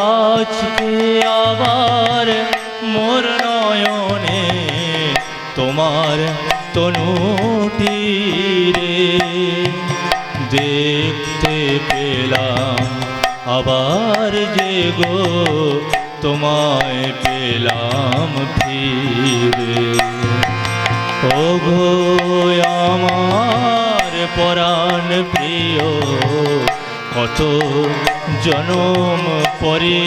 আজকে আবার মোর নয়নে তোমার তনুটি রে দেখতে পেলাম আবার যে গো তোমায় পেলাম ফিরে। ওগো আমার পরাণ প্রিয় কত জনম পরে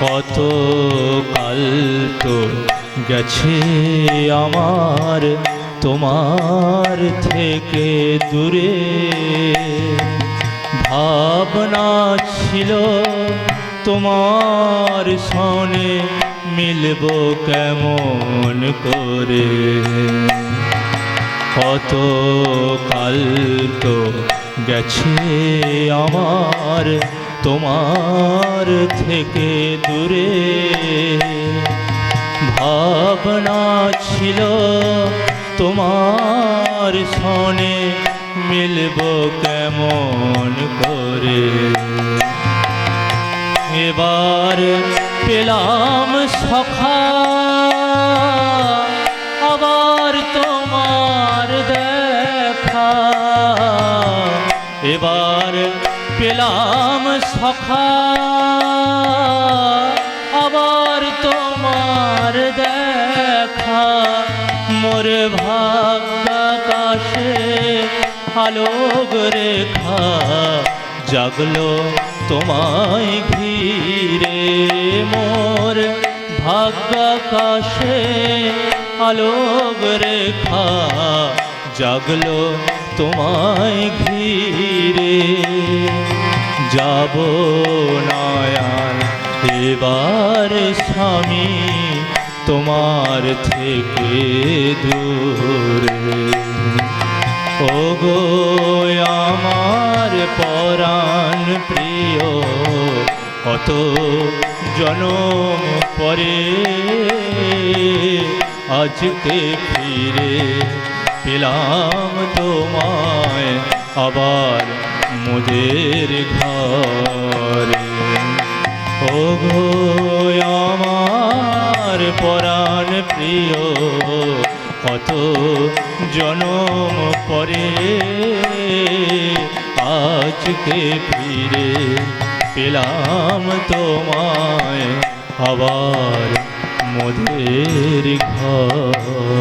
কত কাল তো গেছে আমার তোমার থেকে দূরে ভাবনা ছিল তোমার সনে মিলব কেমন করে। কত কাল তো গেছে আমার তোমার থেকে দূরে ভাবনা ছিল তোমার সনে মিলব কেমন করে। এবার পেলাম সখা আবার তোমার দেখা এবার পেলাম সখা আবার তোমার দেখা মোর ভাগ্য আকাশে আলোক রেখা জাগলো তোমায় ঘিরে মোর ভাগ্য আকাশে আলোক রেখা জাগলো তোমায় ঘিরে। যাব নয়ান এবার স্বামী তোমার থেকে দূরে। ওগো আমার পরাণ প্রিয় কত জনম পরে আজকে ফিরে পেলাম তোমায় আবার মোদের ঘরে। ওগো আমার পরাণ প্রিয় কত জনম পরে আজকে ফিরে পেলাম তোমায় আবার মোদের ঘর।